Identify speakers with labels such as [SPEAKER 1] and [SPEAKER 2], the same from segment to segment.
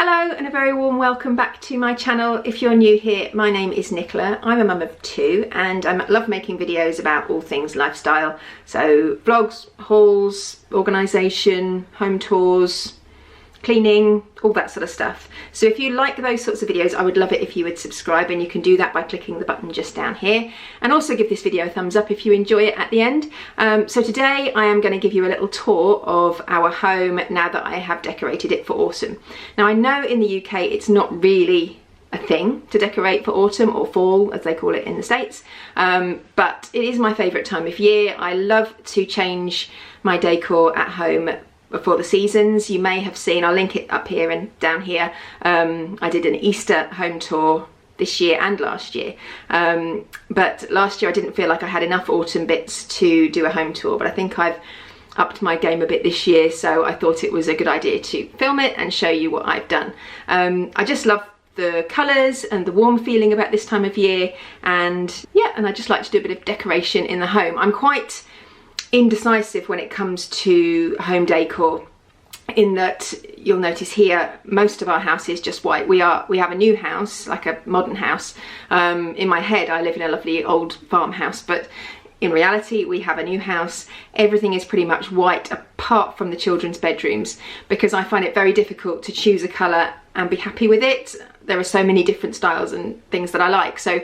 [SPEAKER 1] Hello and a very warm welcome back to my channel. If you're new here, my name is Nicola. I'm a mum of two and I love making videos about all things lifestyle. So vlogs, hauls, organisation, home tours, cleaning, all that sort of stuff. So if you like those sorts of videos, I would love it if you would subscribe, and you can do that by clicking the button just down here, and also give this video a thumbs up if you enjoy it at the end. So today I am going to give you a little tour of our home now that I have decorated it for autumn. Now I know in the UK it's not really a thing to decorate for autumn or fall as they call it in the States, but it is my favourite time of year. I love to change my decor at home before the seasons. You may have seen, I'll link it up here and down here, I did an Easter home tour this year and last year, but last year I didn't feel like I had enough autumn bits to do a home tour, but I think I've upped my game a bit this year, so I thought it was a good idea to film it and show you what I've done. I just love the colours and the warm feeling about this time of year, and yeah, and I just like to do a bit of decoration in the home. I'm quite indecisive when it comes to home decor, in that you'll notice here most of our house is just white. We have a new house, like a modern house. In my head I live in a lovely old farmhouse, but in reality we have a new house. Everything is pretty much white apart from the children's bedrooms, because I find it very difficult to choose a colour and be happy with it. There are so many different styles and things that I like, so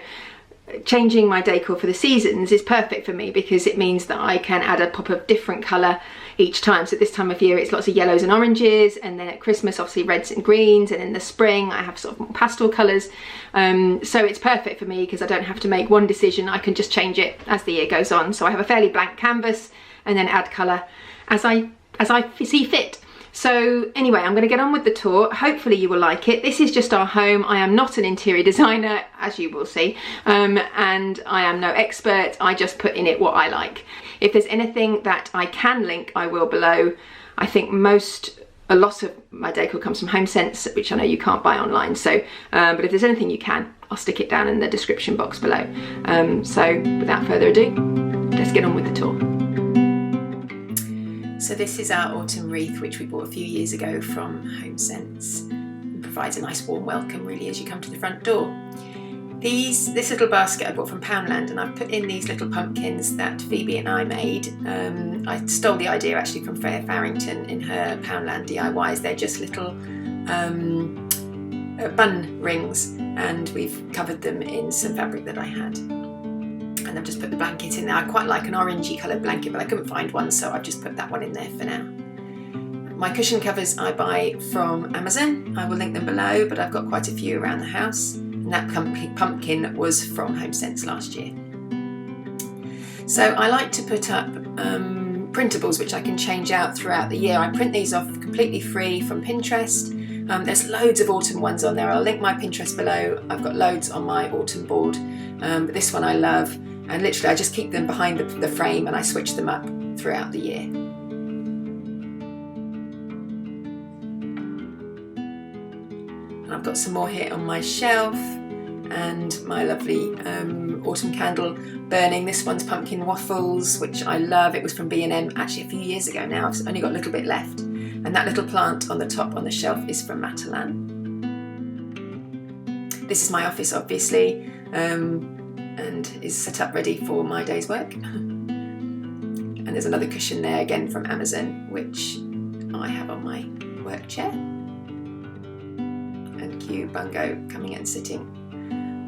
[SPEAKER 1] changing my decor for the seasons is perfect for me, because it means that I can add a pop of different colour each time. So at this time of year it's lots of yellows and oranges, and then at Christmas obviously reds and greens, and in the spring I have sort of more pastel colours. So it's perfect for me because I don't have to make one decision, I can just change it as the year goes on. So I have a fairly blank canvas and then add colour as I see fit. So anyway, I'm going to get on with the tour. Hopefully you will like it. This is just our home. I am not an interior designer, as you will see, and I am no expert. I just put in it what I like. If there's anything that I can link, I will below. I think a lot of my decor comes from HomeSense, which I know you can't buy online. So, but if there's anything you can, I'll stick it down in the description box below. So without further ado, let's get on with the tour. So this is our autumn wreath, which we bought a few years ago from HomeSense. It provides a nice warm welcome really as you come to the front door. This little basket I bought from Poundland, and I've put in these little pumpkins that Phoebe and I made. I stole the idea actually from Freya Farrington in her Poundland DIYs. They're just little bun rings, and we've covered them in some fabric that I had. And I've just put the blanket in there. I quite like an orangey coloured blanket, but I couldn't find one, so I've just put that one in there for now. My cushion covers I buy from Amazon. I will link them below, but I've got quite a few around the house. And that pumpkin was from HomeSense last year. So I like to put up printables which I can change out throughout the year. I print these off completely free from Pinterest. There's loads of autumn ones on there. I'll link my Pinterest below. I've got loads on my autumn board, but this one I love. And literally I just keep them behind the frame, and I switch them up throughout the year. And I've got some more here on my shelf, and my lovely autumn candle burning. This one's pumpkin waffles, which I love. It was from B&M actually a few years ago now. I've only got a little bit left. And that little plant on the top on the shelf is from Matalan. This is my office obviously, and is set up ready for my day's work. And there's another cushion there again from Amazon, which I have on my work chair. And cute bungo coming and sitting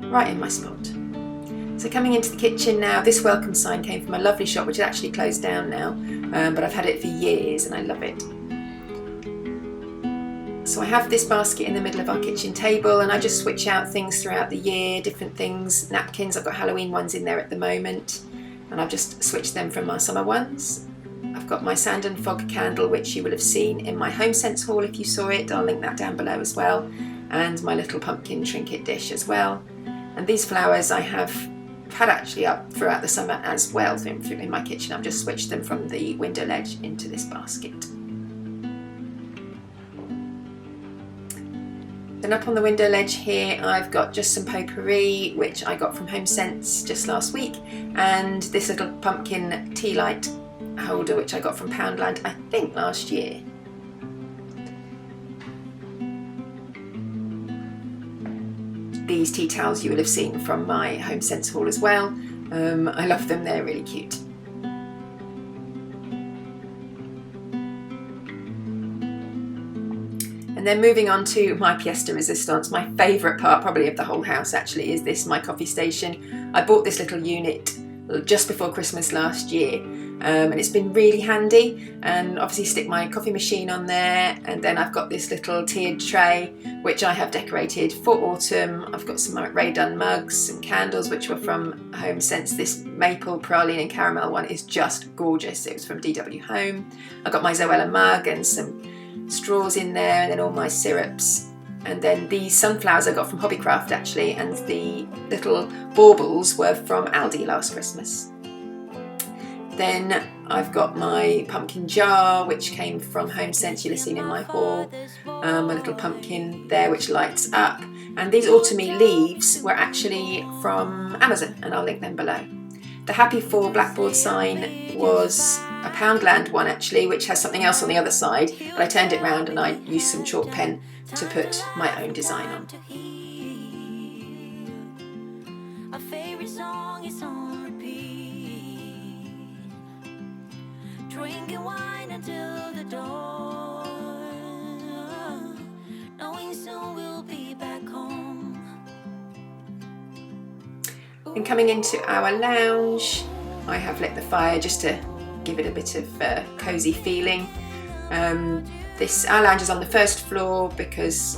[SPEAKER 1] right in my spot. So coming into the kitchen now, this welcome sign came from a lovely shop which is actually closed down now, but I've had it for years and I love it. So I have this basket in the middle of our kitchen table, and I just switch out things throughout the year, different things. Napkins, I've got Halloween ones in there at the moment, and I've just switched them from my summer ones. I've got my sand and fog candle, which you will have seen in my HomeSense haul if you saw it. I'll link that down below as well. And my little pumpkin trinket dish as well. And these flowers I have had actually up throughout the summer as well in my kitchen. I've just switched them from the window ledge into this basket. Then up on the window ledge here I've got just some potpourri which I got from HomeSense just last week, and this little pumpkin tea light holder which I got from Poundland I think last year. these tea towels you will have seen from my HomeSense haul as well. I love them, they're really cute. And then moving on to my pièce de résistance, my favourite part probably of the whole house actually is this, my coffee station. I bought this little unit just before Christmas last year, and it's been really handy, and obviously stick my coffee machine on there, and then I've got this little tiered tray which I have decorated for autumn. I've got some Rae Dunn mugs, some candles which were from HomeSense. This maple, praline and caramel one is just gorgeous, it was from DW Home. I've got my Zoella mug and some straws in there, and then all my syrups. And then these sunflowers I got from Hobbycraft actually, and the little baubles were from Aldi last Christmas. Then I've got my pumpkin jar which came from HomeSense, you'll have seen in my haul. My little pumpkin there which lights up. And these autumny leaves were actually from Amazon, and I'll link them below. The Happy For Blackboard sign was a Poundland one actually, which has something else on the other side, but I turned it round and I used some chalk pen to put my own design on. A favorite song is on repeat. Drinking wine until the dawn, knowing soon we'll be back home. And coming into our lounge, I have lit the fire just to give it a bit of cosy feeling. Our lounge is on the first floor because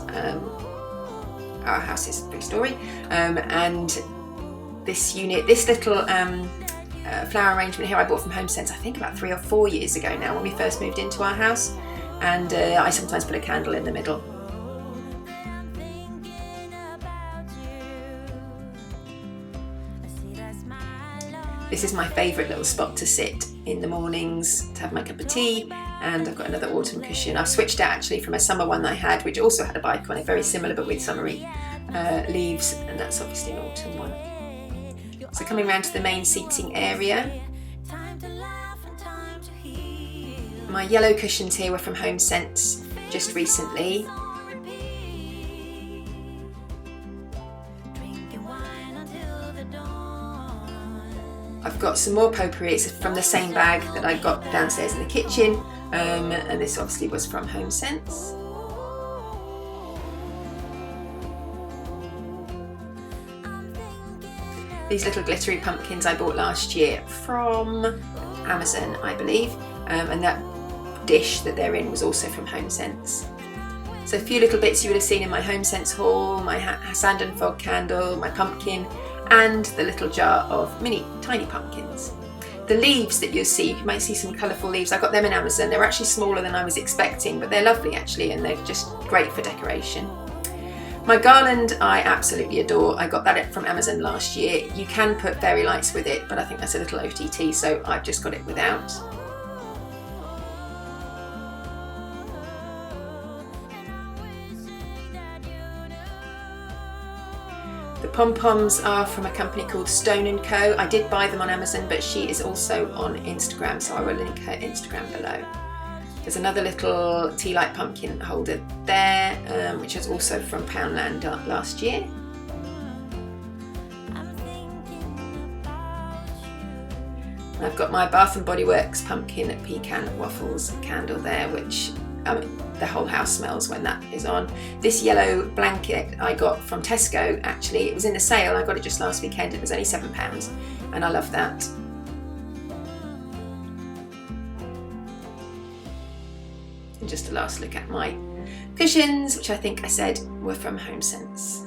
[SPEAKER 1] our house is 3-storey, and this unit, this little flower arrangement here I bought from HomeSense I think about 3 or 4 years ago now, when we first moved into our house, and I sometimes put a candle in the middle. This is my favourite little spot to sit in the mornings to have my cup of tea, and I've got another autumn cushion. I've switched out actually from a summer one that I had, which also had a bike on it, very similar but with summery leaves, and that's obviously an autumn one. So coming around to the main seating area, my yellow cushions here were from HomeSense just recently. I've got some more potpourri, it's from the same bag that I got downstairs in the kitchen, and this obviously was from HomeSense. These little glittery pumpkins I bought last year from Amazon, I believe, and that dish that they're in was also from HomeSense. So a few little bits you would have seen in my HomeSense haul, my sand and fog candle, my pumpkin, and the little jar of tiny pumpkins. The leaves that you'll see, you might see some colourful leaves, I got them in Amazon. They're actually smaller than I was expecting, but they're lovely actually, and they're just great for decoration. My garland I absolutely adore. I got that from Amazon last year. You can put fairy lights with it, but I think that's a little OTT, so I've just got it without. The pom-poms are from a company called Stone & Co. I did buy them on Amazon, but she is also on Instagram, so I will link her Instagram below. There's another little tea light pumpkin holder there, which is also from Poundland last year. And I've got my Bath & Body Works pumpkin pecan waffles candle there, which the whole house smells when that is on. This yellow blanket I got from Tesco actually. It was in the sale, I got it just last weekend, it was only £7 and I love that. And just a last look at my cushions, which I think I said were from HomeSense.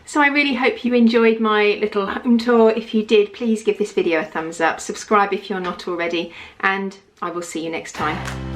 [SPEAKER 1] So I really hope you enjoyed my little home tour. If you did, please give this video a thumbs up, subscribe if you're not already, and I will see you next time.